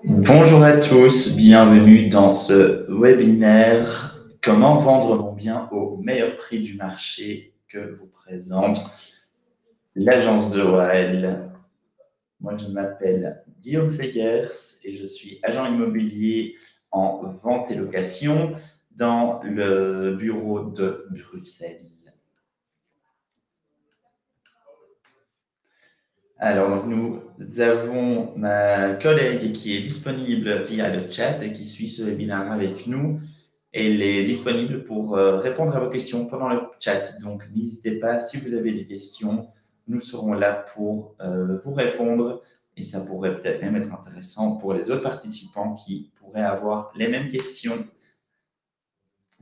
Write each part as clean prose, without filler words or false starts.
Bonjour à tous, bienvenue dans ce webinaire « Comment vendre mon bien au meilleur prix du marché » que vous présente l'agence de Wael. Moi, je m'appelle Guillaume Segers et je suis agent immobilier en vente et location dans le bureau de Bruxelles. Alors, donc, nous avons ma collègue qui est disponible via le chat et qui suit ce webinaire avec nous. Elle est disponible pour répondre à vos questions pendant le chat. Donc, n'hésitez pas, si vous avez des questions, nous serons là pour vous répondre. Et ça pourrait peut-être même être intéressant pour les autres participants qui pourraient avoir les mêmes questions.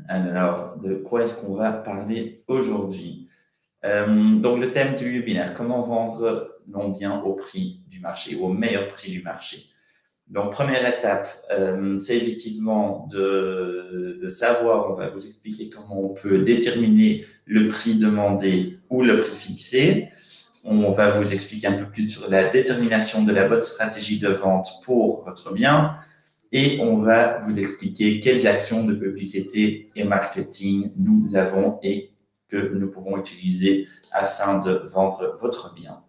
Alors, de quoi est-ce qu'on va parler aujourd'hui? Donc, le thème du webinaire, comment vendre nos biens au prix du marché, au meilleur prix du marché. Donc, première étape, c'est effectivement de savoir, on va vous expliquer comment on peut déterminer le prix demandé ou le prix fixé. On va vous expliquer un peu plus sur la détermination de la bonne stratégie de vente pour votre bien. Et on va vous expliquer quelles actions de publicité et marketing nous avons et que nous pouvons utiliser afin de vendre votre bien.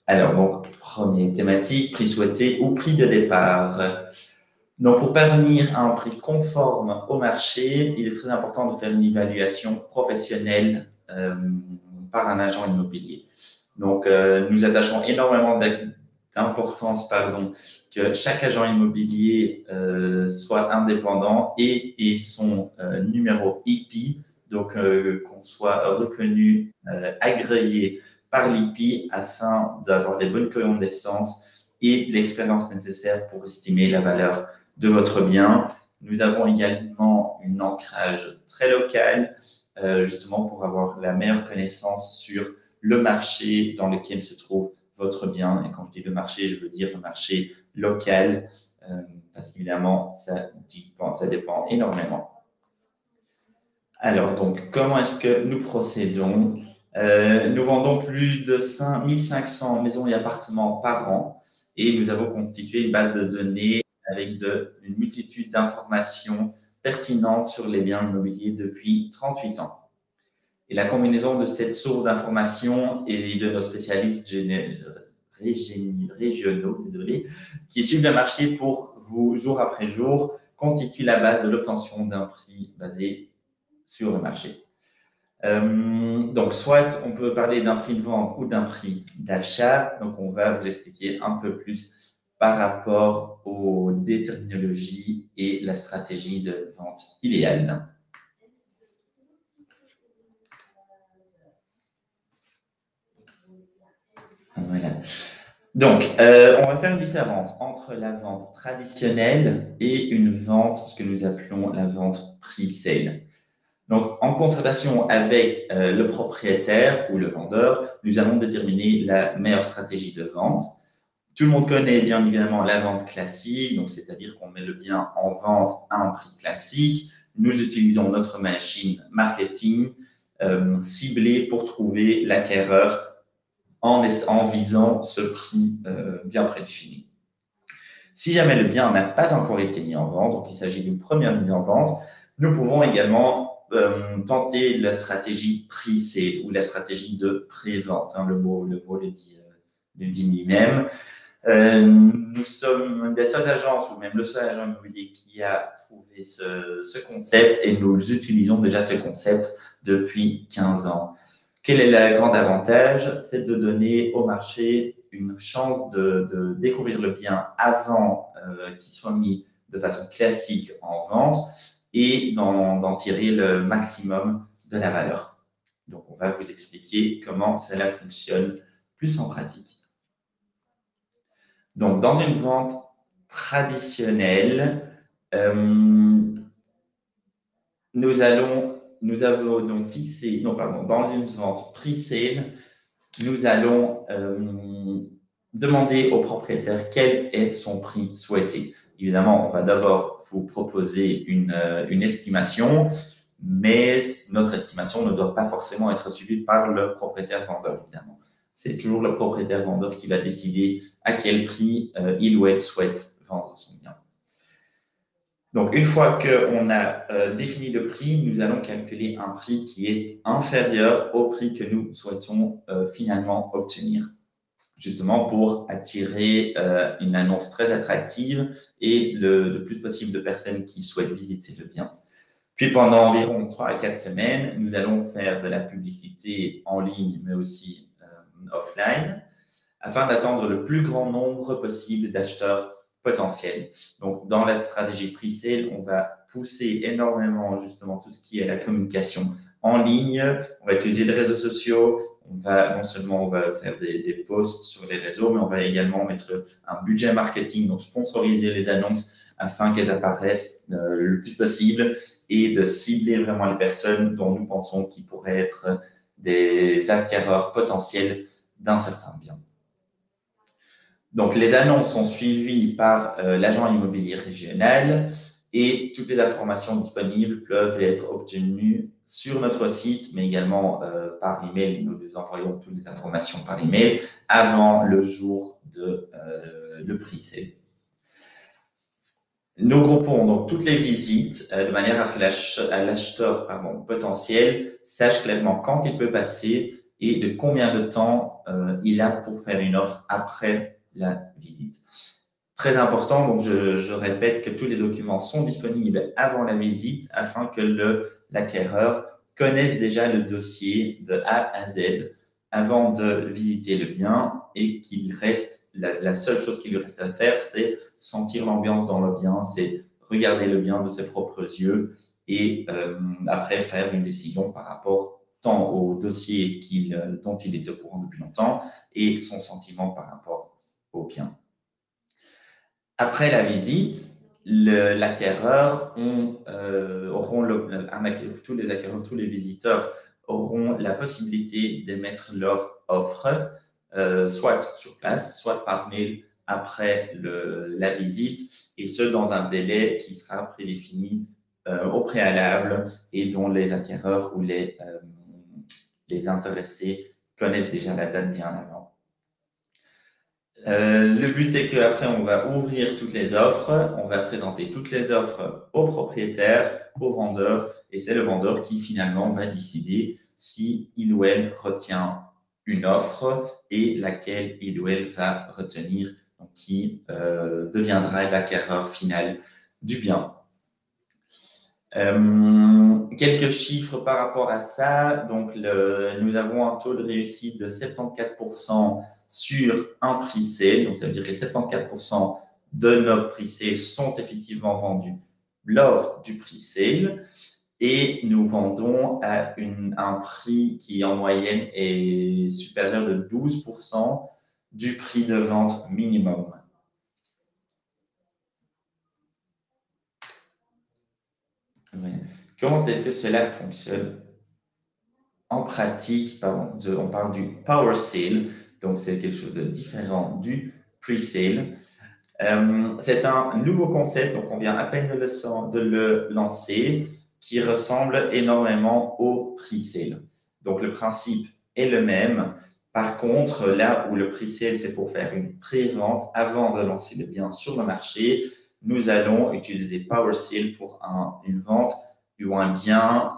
Alors, donc, première thématique, prix souhaité ou prix de départ. Donc, pour parvenir à un prix conforme au marché, il est très important de faire une évaluation professionnelle par un agent immobilier. Donc, nous attachons énormément d'importance que chaque agent immobilier soit indépendant et son numéro IP, donc qu'on soit reconnu, agréé par l'IPI afin d'avoir des bonnes connaissances et l'expérience nécessaire pour estimer la valeur de votre bien. Nous avons également un ancrage très local, justement pour avoir la meilleure connaissance sur le marché dans lequel se trouve votre bien. Et quand je dis le marché, je veux dire le marché local, parce qu'évidemment, ça dépend énormément. Alors, donc, comment est-ce que nous procédons? Nous vendons plus de 1500 maisons et appartements par an et nous avons constitué une base de données avec une multitude d'informations pertinentes sur les biens immobiliers depuis 38 ans. Et la combinaison de cette source d'informations et de nos spécialistes régionaux, qui suivent le marché pour vous jour après jour, constitue la base de l'obtention d'un prix basé sur le marché. Donc, soit on peut parler d'un prix de vente ou d'un prix d'achat. Donc, on va vous expliquer un peu plus par rapport aux terminologies et la stratégie de vente idéale. Voilà. Donc, on va faire une différence entre la vente traditionnelle et une vente, ce que nous appelons la vente pre-sale. Donc, en concertation avec le propriétaire ou le vendeur, nous allons déterminer la meilleure stratégie de vente. Tout le monde connaît bien évidemment la vente classique, donc c'est-à-dire qu'on met le bien en vente à un prix classique. Nous utilisons notre machine marketing ciblée pour trouver l'acquéreur en visant ce prix bien prédéfini. Si jamais le bien n'a pas encore été mis en vente, donc il s'agit d'une première mise en vente, nous pouvons également tenter la stratégie pre-sale ou la stratégie de pré-vente. Hein, le mot le dit lui-même. Nous sommes des seules agences ou même le seul agent immobilier qui a trouvé ce concept et nous utilisons déjà ce concept depuis 15 ans. Quel est le grand avantage? C'est de donner au marché une chance de découvrir le bien avant qu'il soit mis de façon classique en vente et d'en tirer le maximum de la valeur. Donc, on va vous expliquer comment cela fonctionne plus en pratique. Donc, dans une vente traditionnelle, nous avons donc fixé, dans une vente pre-sale, nous allons demander au propriétaire quel est son prix souhaité. Évidemment, on va d'abord vous proposer une estimation, mais notre estimation ne doit pas forcément être suivie par le propriétaire vendeur, évidemment. c'est toujours le propriétaire vendeur qui va décider à quel prix il ou elle souhaite vendre son bien. Donc, une fois qu'on a défini le prix, nous allons calculer un prix qui est inférieur au prix que nous souhaitons finalement obtenir, justement pour attirer une annonce très attractive et le plus possible de personnes qui souhaitent visiter le bien. Puis, pendant environ 3 à 4 semaines, nous allons faire de la publicité en ligne, mais aussi offline, afin d'attendre le plus grand nombre possible d'acheteurs potentiels. Donc, dans la stratégie pre-sale, on va pousser énormément justement tout ce qui est la communication en ligne. On va utiliser les réseaux sociaux. Non seulement on va faire des posts sur les réseaux, mais on va également mettre un budget marketing, donc sponsoriser les annonces afin qu'elles apparaissent le plus possible et de cibler vraiment les personnes dont nous pensons qu'ils pourraient être des acquéreurs potentiels d'un certain bien. Donc, les annonces sont suivies par l'agent immobilier régional et toutes les informations disponibles peuvent être obtenues sur notre site, mais également par email. Nous les envoyons toutes les informations par email avant le jour de le pre-sale. Nous groupons donc toutes les visites de manière à ce que l'acheteur potentiel sache clairement quand il peut passer et de combien de temps il a pour faire une offre après la visite. Très important, donc je répète que tous les documents sont disponibles avant la visite afin que l'acquéreur connaisse déjà le dossier de A à Z avant de visiter le bien et qu'il reste, la seule chose qu'il lui reste à faire, c'est sentir l'ambiance dans le bien, c'est regarder le bien de ses propres yeux et après faire une décision par rapport tant au dossier dont il était au courant depuis longtemps et son sentiment par rapport au bien. Après la visite, l'acquéreur tous les acquéreurs, tous les visiteurs auront la possibilité d'émettre leur offre, soit sur place, soit par mail après la visite, et ce dans un délai qui sera prédéfini au préalable et dont les acquéreurs ou les intéressés connaissent déjà la date bien avant. Le but est qu'après, on va ouvrir toutes les offres, on va présenter toutes les offres au propriétaire, au vendeur, et c'est le vendeur qui finalement va décider si il ou elle retient une offre et laquelle il ou elle va retenir, donc qui deviendra l'acquéreur final du bien. Quelques chiffres par rapport à ça. Donc, nous avons un taux de réussite de 74% sur un pre-sale. Donc, ça veut dire que 74% de nos pre-sales sont effectivement vendus lors du pre-sale. Et nous vendons à un prix qui, en moyenne, est supérieur de 12% du prix de vente minimum. Comment est-ce que cela fonctionne en pratique? On parle du power sale, donc c'est quelque chose de différent du pre-sale. C'est un nouveau concept, donc on vient à peine de le lancer, qui ressemble énormément au pre-sale. Donc le principe est le même. Par contre, là où le pre-sale, c'est pour faire une pré-vente avant de lancer le bien sur le marché, nous allons utiliser power sale pour une vente ou un bien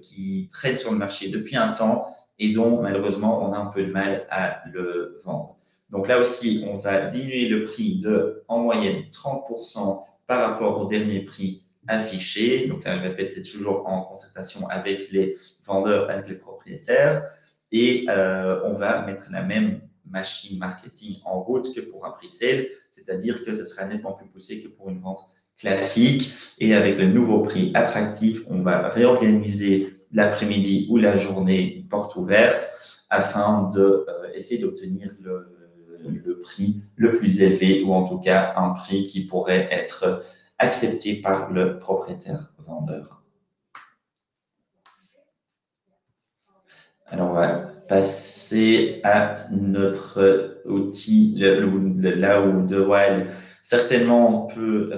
qui traîne sur le marché depuis un temps et dont malheureusement on a un peu de mal à le vendre. Donc là aussi, on va diminuer le prix de en moyenne 30% par rapport au dernier prix affiché. Donc là, je répète, c'est toujours en concertation avec les vendeurs, avec les propriétaires. Et on va mettre la même machine marketing en route que pour un pre-sale, c'est-à-dire que ce sera nettement plus poussé que pour une vente classique. Et avec le nouveau prix attractif, on va réorganiser l'après-midi ou la journée porte ouverte afin d'essayer d'obtenir le prix le plus élevé ou en tout cas un prix qui pourrait être accepté par le propriétaire vendeur. Alors, on va passer à notre outil, là où The Wild certainement peut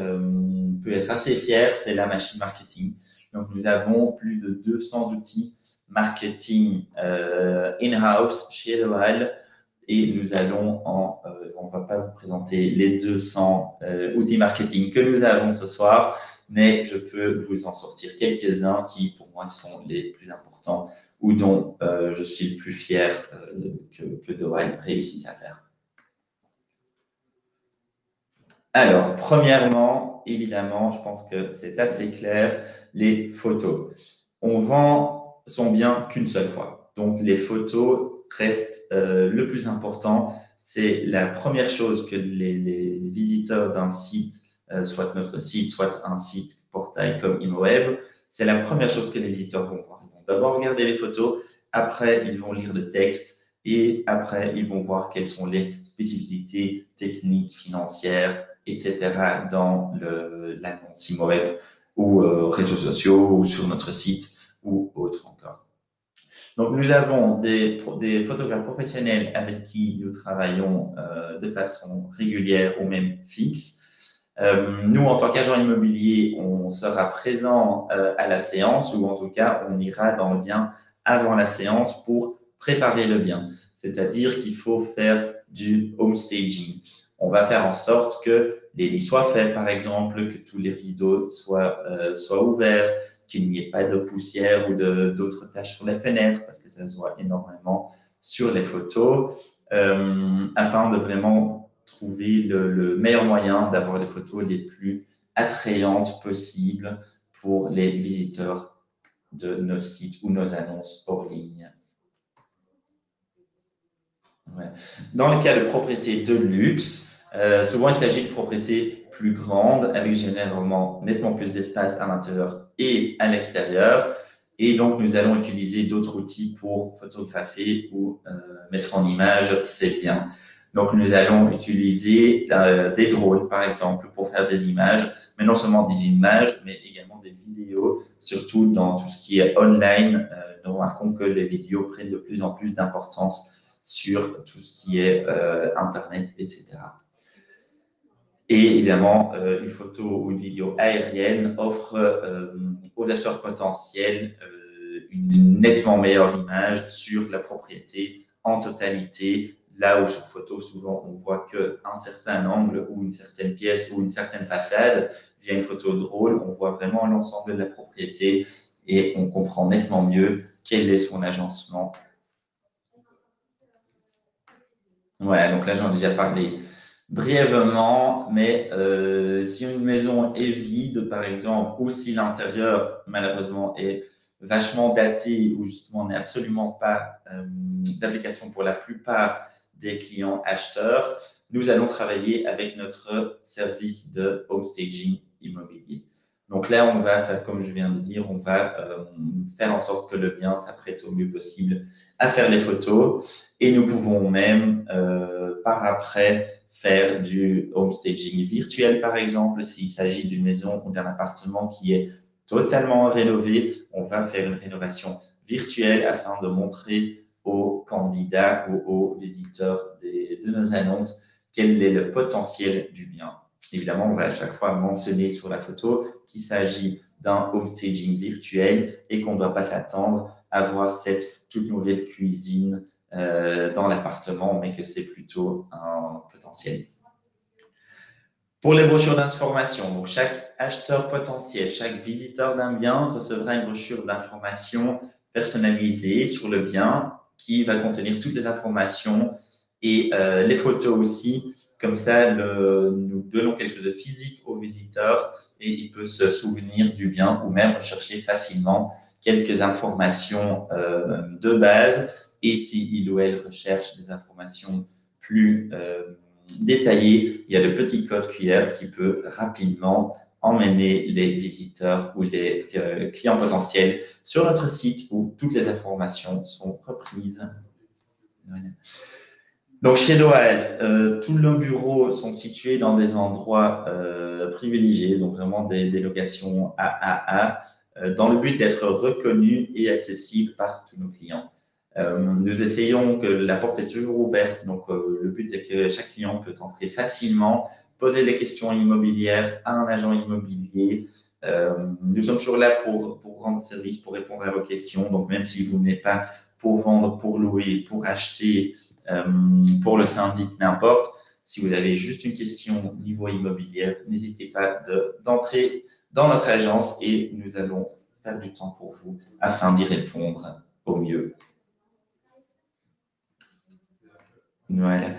être assez fier, c'est la machine marketing. Donc, nous avons plus de 200 outils marketing in-house chez The Wild. et nous allons on ne va pas vous présenter les 200 outils marketing que nous avons ce soir, mais je peux vous en sortir quelques-uns qui, pour moi, sont les plus importants ou dont je suis le plus fier que Doan réussisse à faire. Alors, premièrement, évidemment, je pense que c'est assez clair, les photos. On vend son bien qu'une seule fois. Donc, les photos restent le plus important. C'est la première chose que les visiteurs d'un site, soit notre site, soit un site portail comme ImoWeb, c'est la première chose que les visiteurs vont voir. Ils vont d'abord regarder les photos, après, ils vont lire le texte et après, ils vont voir quelles sont les spécificités techniques, financières, etc. dans l'annonce ImoWeb ou réseaux sociaux ou sur notre site ou autre encore. Donc, nous avons des photographes professionnels avec qui nous travaillons de façon régulière ou même fixe. Nous, en tant qu'agent immobilier, on sera présent à la séance ou en tout cas, on ira dans le bien avant la séance pour préparer le bien. C'est-à-dire qu'il faut faire du home staging. On va faire en sorte que les lits soient faits, par exemple, que tous les rideaux soient ouverts, qu'il n'y ait pas de poussière ou d'autres taches sur les fenêtres, parce que ça se voit énormément sur les photos, afin de vraiment trouver le meilleur moyen d'avoir les photos les plus attrayantes possibles pour les visiteurs de nos sites ou nos annonces hors ligne. Ouais. Dans le cas de propriétés de luxe, souvent il s'agit de propriétés plus grandes avec généralement nettement plus d'espace à l'intérieur et à l'extérieur. Et donc, nous allons utiliser d'autres outils pour photographier ou mettre en image ces biens. Donc, nous allons utiliser des drones, par exemple, pour faire des images, mais non seulement des images, mais également des vidéos, surtout dans tout ce qui est online. Nous remarquons que les vidéos prennent de plus en plus d'importance sur tout ce qui est Internet, etc. Et évidemment, une photo ou une vidéo aérienne offre aux acheteurs potentiels une nettement meilleure image sur la propriété en totalité. Là où sur photo, souvent, on voit qu'un certain angle ou une certaine pièce ou une certaine façade. Via une photo de rôle, on voit vraiment l'ensemble de la propriété et on comprend nettement mieux quel est son agencement. Ouais, donc là, j'en ai déjà parlé brièvement, mais si une maison est vide, par exemple, ou si l'intérieur, malheureusement, est vachement daté ou justement n'est absolument pas d'application pour la plupart des clients acheteurs, nous allons travailler avec notre service de home staging immobilier. Donc là, on va faire, comme je viens de dire, on va faire en sorte que le bien s'apprête au mieux possible à faire les photos et nous pouvons même par après faire du home staging virtuel, par exemple, s'il s'agit d'une maison ou d'un appartement qui est totalement rénové, on va faire une rénovation virtuelle afin de montrer aux candidats ou aux visiteurs de nos annonces quel est le potentiel du bien. Évidemment, on va à chaque fois mentionner sur la photo qu'il s'agit d'un home staging virtuel et qu'on ne doit pas s'attendre à voir cette toute nouvelle cuisine dans l'appartement, mais que c'est plutôt un potentiel. Pour les brochures d'information, donc chaque acheteur potentiel, chaque visiteur d'un bien recevra une brochure d'information personnalisée sur le bien qui va contenir toutes les informations et les photos aussi. Comme ça, nous donnons quelque chose de physique au visiteur et il peut se souvenir du bien ou même rechercher facilement quelques informations de base. Et s'il ou elle recherche des informations plus détaillées, il y a le petit code QR qui peut rapidement emmener les visiteurs ou les clients potentiels sur notre site où toutes les informations sont reprises. Donc, chez Doal, tous nos bureaux sont situés dans des endroits privilégiés, donc vraiment des locations AAA, dans le but d'être reconnus et accessibles par tous nos clients. Nous essayons que la porte est toujours ouverte, donc le but est que chaque client peut entrer facilement, poser des questions immobilières à un agent immobilier. Nous sommes toujours là pour rendre service, pour répondre à vos questions. Donc, même si vous n'êtes pas pour vendre, pour louer, pour acheter, pour le syndic, n'importe. Si vous avez juste une question niveau immobilier, n'hésitez pas d'entrer dans notre agence et nous allons faire du temps pour vous afin d'y répondre au mieux. Voilà.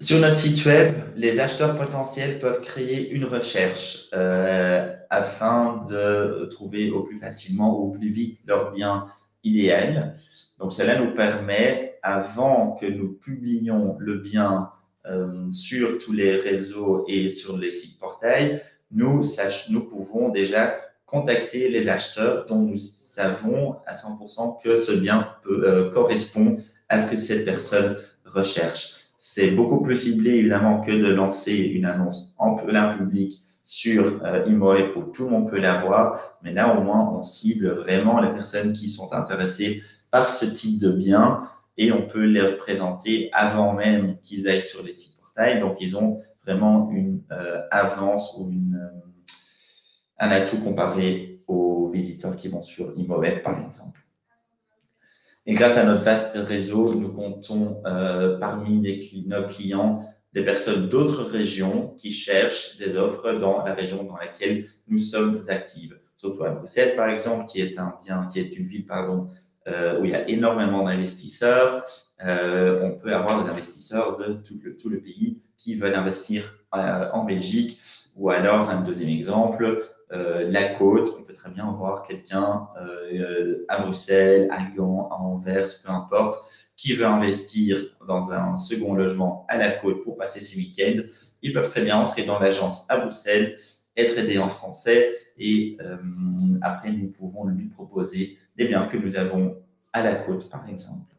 Sur notre site web, les acheteurs potentiels peuvent créer une recherche afin de trouver au plus facilement ou au plus vite leur bien idéal. Donc, cela nous permet, avant que nous publions le bien sur tous les réseaux et sur les sites portails, nous pouvons déjà contacter les acheteurs dont nous savons à 100% que ce bien correspond à ce que cette personne recherche. C'est beaucoup plus ciblé, évidemment, que de lancer une annonce en plein public sur ImmoWeb où tout le monde peut la voir. Mais là, au moins, on cible vraiment les personnes qui sont intéressées par ce type de bien et on peut les représenter avant même qu'ils aillent sur les sites portails. Donc, ils ont vraiment une avance ou un atout comparé aux visiteurs qui vont sur ImmoWeb, par exemple. Et grâce à notre vaste réseau, nous comptons parmi nos clients des personnes d'autres régions qui cherchent des offres dans la région dans laquelle nous sommes actifs. Surtout à Bruxelles, par exemple, qui est une ville où il y a énormément d'investisseurs. On peut avoir des investisseurs de tout le pays qui veulent investir en Belgique. Ou alors, un deuxième exemple, la côte, on peut très bien voir quelqu'un à Bruxelles, à Gand, à Anvers, peu importe, qui veut investir dans un second logement à la côte pour passer ses week-ends. Ils peuvent très bien entrer dans l'agence à Bruxelles, être aidés en français et après, nous pouvons lui proposer des biens que nous avons à la côte, par exemple.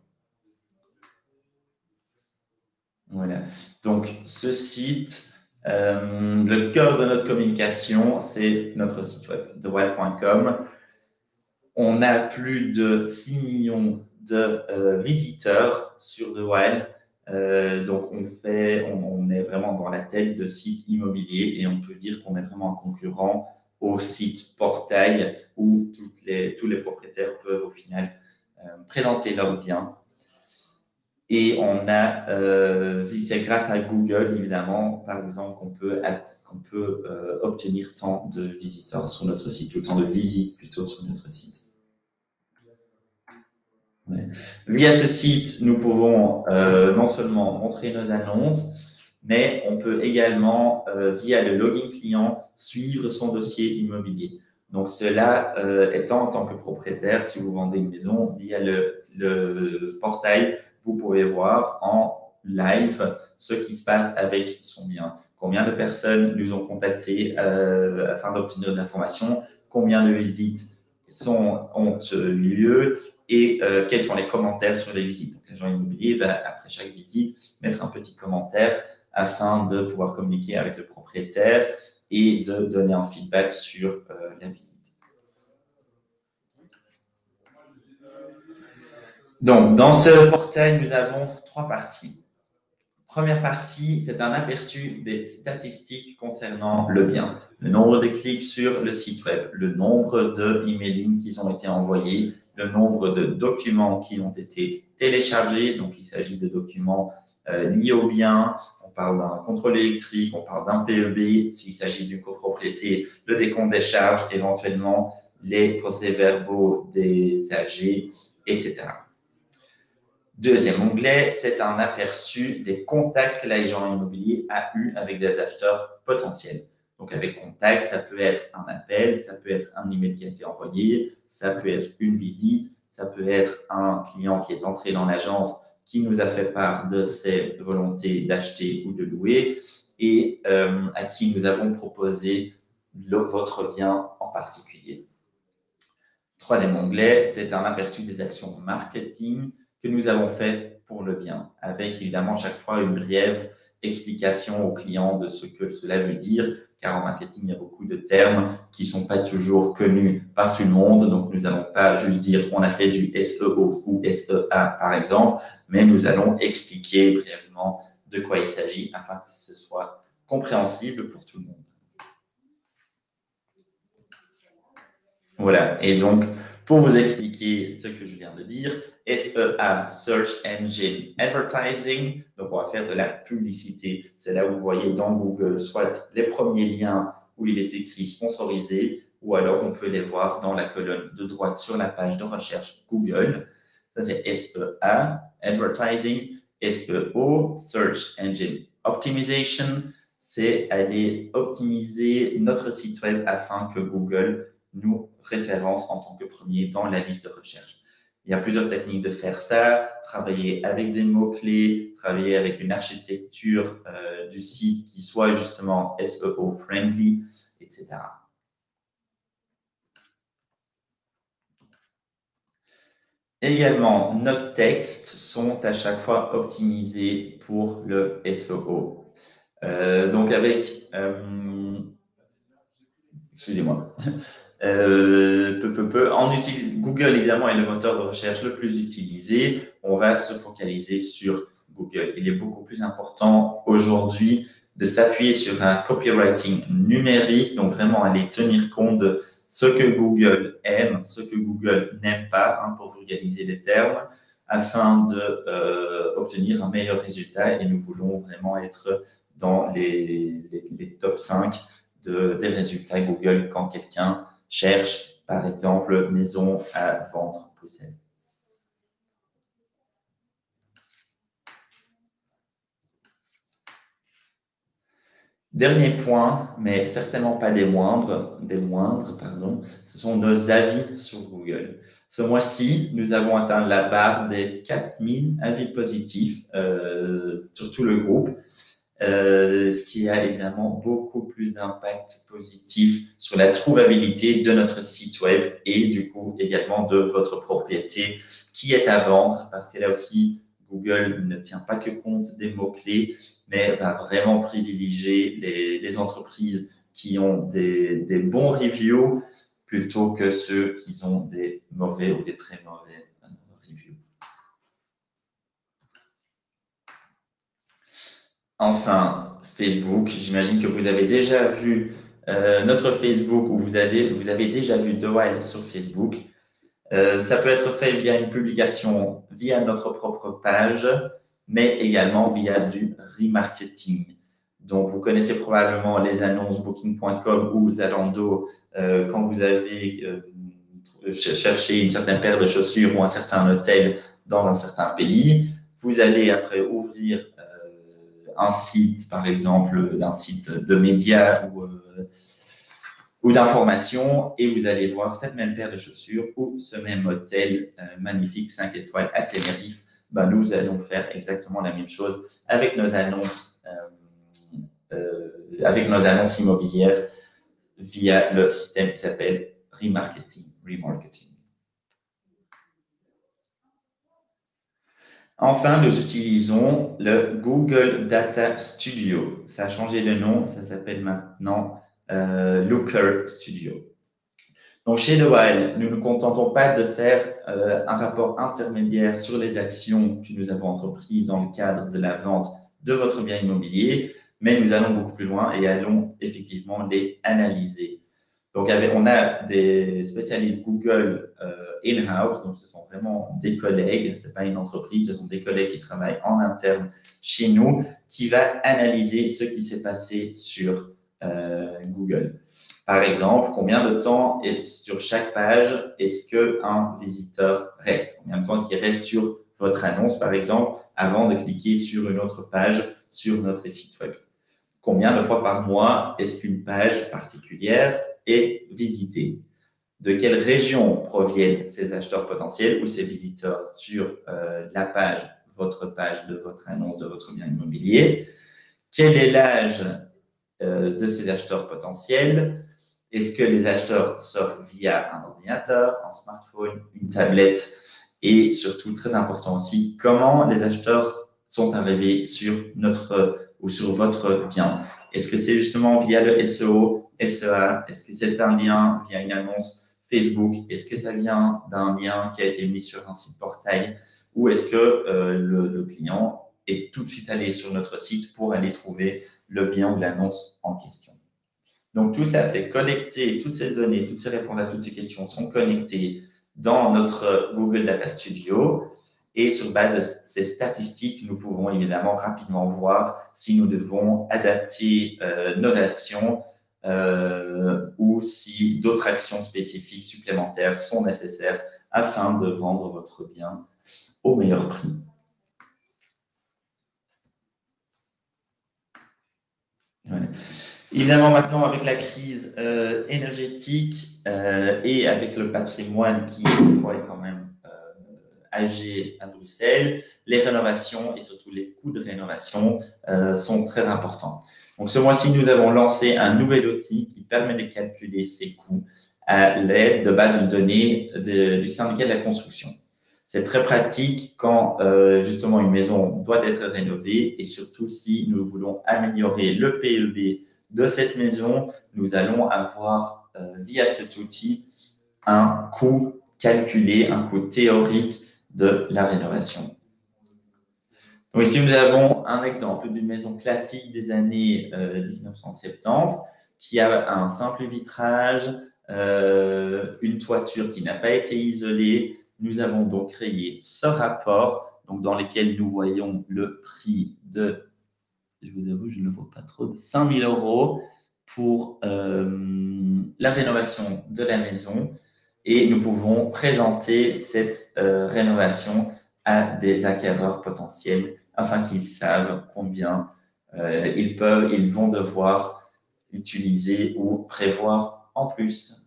Voilà. Donc, ce site, le cœur de notre communication, c'est notre site web, thewell.com. On a plus de 6 millions de visiteurs sur The Well. Donc, on est vraiment dans la tête de sites immobiliers et on peut dire qu'on est vraiment un concurrent au site portail où tous les propriétaires peuvent au final présenter leurs biens. Et c'est grâce à Google, évidemment, par exemple, qu'on peut obtenir tant de visiteurs sur notre site, ou tant de visites plutôt sur notre site. Ouais. Via ce site, nous pouvons non seulement montrer nos annonces, mais on peut également, via le login client, suivre son dossier immobilier. Donc, cela étant en tant que propriétaire, si vous vendez une maison, via le portail, vous pouvez voir en live ce qui se passe avec son bien. Combien de personnes nous ont contactés afin d'obtenir de l'information, combien de visites ont lieu et quels sont les commentaires sur les visites. Donc, l'agent immobilier va, après chaque visite, mettre un petit commentaire afin de pouvoir communiquer avec le propriétaire et de donner un feedback sur la visite. Donc, dans ce portail, nous avons 3 parties. Première partie, c'est un aperçu des statistiques concernant le bien. Le nombre de clics sur le site web, le nombre d'emailings qui ont été envoyés, le nombre de documents qui ont été téléchargés. Donc, il s'agit de documents liés au bien. On parle d'un contrôle électrique, on parle d'un PEB. S'il s'agit d'une copropriété, le décompte des charges, éventuellement les procès-verbaux des AG, etc. Deuxième onglet, c'est un aperçu des contacts que l'agent immobilier a eu avec des acheteurs potentiels. Donc, avec contact, ça peut être un appel, ça peut être un email qui a été envoyé, ça peut être une visite, ça peut être un client qui est entré dans l'agence qui nous a fait part de ses volontés d'acheter ou de louer et à qui nous avons proposé votre bien en particulier. Troisième onglet, c'est un aperçu des actions marketing que nous avons fait pour le bien, avec évidemment chaque fois une brève explication aux clients de ce que cela veut dire, car en marketing, il y a beaucoup de termes qui ne sont pas toujours connus par tout le monde. Donc, nous n'allons pas juste dire on a fait du SEO ou SEA, par exemple, mais nous allons expliquer brièvement de quoi il s'agit afin que ce soit compréhensible pour tout le monde. Voilà, et donc, Pour vous expliquer ce que je viens de dire, SEA, Search Engine Advertising, donc on va faire de la publicité. C'est là où vous voyez dans Google soit les premiers liens où il est écrit sponsorisé, ou alors on peut les voir dans la colonne de droite sur la page de recherche Google. Ça, c'est SEA, Advertising, SEO, Search Engine Optimization, c'est aller optimiser notre site web afin que Google nous référence en tant que premier dans la liste de recherche. Il y a plusieurs techniques de faire ça, travailler avec des mots-clés, travailler avec une architecture du site qui soit justement SEO-friendly, etc. Également, nos textes sont à chaque fois optimisés pour le SEO. Donc avec, excusez-moi, Google évidemment est le moteur de recherche le plus utilisé. On va se focaliser sur Google. Il est beaucoup plus important aujourd'hui de s'appuyer sur un copywriting numérique, donc vraiment aller tenir compte de ce que Google aime, ce que Google n'aime pas, pour vulgariser les termes, afin d'obtenir un meilleur résultat. Et nous voulons vraiment être dans les top 5 des résultats Google quand quelqu'un cherche, par exemple, maison à vendre Bruxelles. Dernier point, mais certainement pas des moindres, ce sont nos avis sur Google. Ce mois-ci, nous avons atteint la barre des 4000 avis positifs sur tout le groupe. Ce qui a évidemment beaucoup plus d'impact positif sur la trouvabilité de notre site web et du coup également de votre propriété qui est à vendre, parce que là aussi, Google ne tient pas que compte des mots-clés, mais va vraiment privilégier les entreprises qui ont des bons reviews plutôt que ceux qui ont des mauvais ou des très mauvais reviews. Enfin, Facebook, j'imagine que vous avez déjà vu notre Facebook ou vous avez déjà vu The Wild sur Facebook. Ça peut être fait via une publication, via notre propre page, mais également via du remarketing. Donc, vous connaissez probablement les annonces Booking.com ou Zalando quand vous avez cherché une certaine paire de chaussures ou un certain hôtel dans un certain pays. Vous allez après ouvrir un site, par exemple, d'un site de médias ou d'informations, et vous allez voir cette même paire de chaussures ou ce même hôtel magnifique 5 étoiles à Tenerife. Nous allons faire exactement la même chose avec nos annonces immobilières via le système qui s'appelle remarketing. Enfin, nous utilisons le Google Data Studio. Ça a changé de nom, ça s'appelle maintenant Looker Studio. Donc, chez The Wild, nous ne nous contentons pas de faire un rapport intermédiaire sur les actions que nous avons entreprises dans le cadre de la vente de votre bien immobilier, mais nous allons beaucoup plus loin et allons effectivement les analyser. Donc, on a des spécialistes Google in-house, donc ce sont vraiment des collègues, ce n'est pas une entreprise, ce sont des collègues qui travaillent en interne chez nous, qui va analyser ce qui s'est passé sur Google. Par exemple, combien de temps sur chaque page est-ce qu'un visiteur reste? Combien de temps est-ce qu'il reste sur votre annonce, par exemple, avant de cliquer sur une autre page sur notre site web? Combien de fois par mois est-ce qu'une page particulière est visitée? De quelle région proviennent ces acheteurs potentiels ou ces visiteurs sur la page, votre page de votre annonce, de votre bien immobilier? Quel est l'âge de ces acheteurs potentiels? Est-ce que les acheteurs surfent via un ordinateur, un smartphone, une tablette? Et surtout, très important aussi, comment les acheteurs sont arrivés sur votre bien? Est-ce que c'est justement via le SEO, SEA? Est-ce que c'est un lien via une annonce Facebook? Est-ce que ça vient d'un lien qui a été mis sur un site portail? Ou est-ce que le client est tout de suite allé sur notre site pour aller trouver le bien ou l'annonce en question? Donc, tout ça, c'est connecté, toutes ces données, toutes ces réponses à toutes ces questions sont connectées dans notre Google Data Studio. Et sur base de ces statistiques, nous pouvons évidemment rapidement voir si nous devons adapter nos actions ou si d'autres actions spécifiques supplémentaires sont nécessaires afin de vendre votre bien au meilleur prix. Ouais. Évidemment, maintenant, avec la crise énergétique et avec le patrimoine qui, des fois, est quand même âgé à Bruxelles, les rénovations et surtout les coûts de rénovation sont très importants. Donc, ce mois-ci, nous avons lancé un nouvel outil qui permet de calculer ces coûts à l'aide de bases de données du syndicat de la construction. C'est très pratique quand justement une maison doit être rénovée et surtout si nous voulons améliorer le PEB de cette maison, nous allons avoir via cet outil un coût calculé, un coût théorique de la rénovation. Donc ici, nous avons un exemple d'une maison classique des années 1970 qui a un simple vitrage, une toiture qui n'a pas été isolée. Nous avons donc créé ce rapport donc dans lequel nous voyons le prix de, je vous avoue, je ne le vois pas trop, de 5 000 € pour la rénovation de la maison. Et nous pouvons présenter cette rénovation à des acquéreurs potentiels afin qu'ils savent combien ils vont devoir utiliser ou prévoir en plus.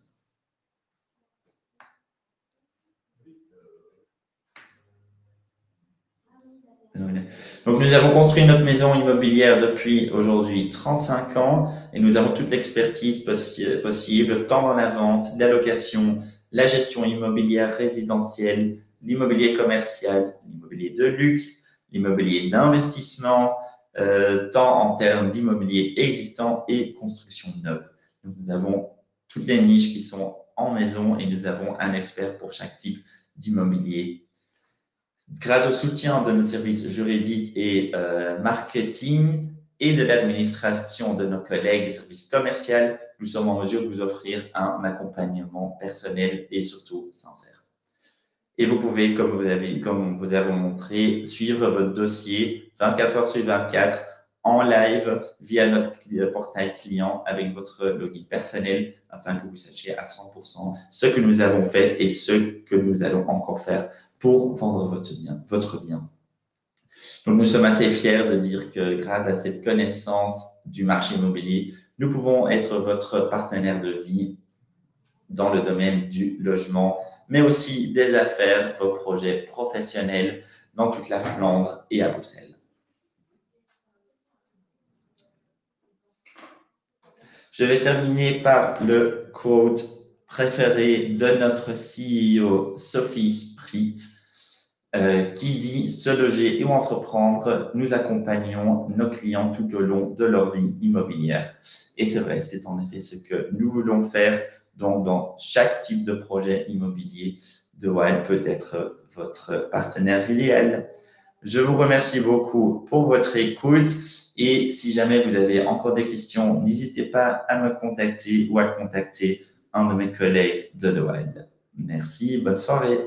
Donc, nous avons construit notre maison immobilière depuis aujourd'hui 35 ans et nous avons toute l'expertise possible, tant dans la vente, la location, la gestion immobilière résidentielle, l'immobilier commercial, l'immobilier de luxe, l'immobilier d'investissement, tant en termes d'immobilier existant et construction neuve. Donc, nous avons toutes les niches qui sont en maison et nous avons un expert pour chaque type d'immobilier. Grâce au soutien de nos services juridiques et marketing et de l'administration de nos collègues du service commercial, nous sommes en mesure de vous offrir un accompagnement personnel et surtout sincère. Et vous pouvez, comme vous avez montré, suivre votre dossier 24 heures sur 24 en live via notre portail client avec votre login personnel afin que vous sachiez à 100% ce que nous avons fait et ce que nous allons encore faire pour vendre votre bien. Donc, nous sommes assez fiers de dire que grâce à cette connaissance du marché immobilier, nous pouvons être votre partenaire de vie dans le domaine du logement, mais aussi des affaires, vos projets professionnels dans toute la Flandre et à Bruxelles. Je vais terminer par le quote préféré de notre CEO, Sophie Sprit, qui dit « Se loger ou entreprendre, nous accompagnons nos clients tout au long de leur vie immobilière. » Et c'est vrai, c'est en effet ce que nous voulons faire. Donc, dans chaque type de projet immobilier, The Wild peut être votre partenaire idéal. Je vous remercie beaucoup pour votre écoute et si jamais vous avez encore des questions, n'hésitez pas à me contacter ou à contacter un de mes collègues de The Wild. Merci, bonne soirée.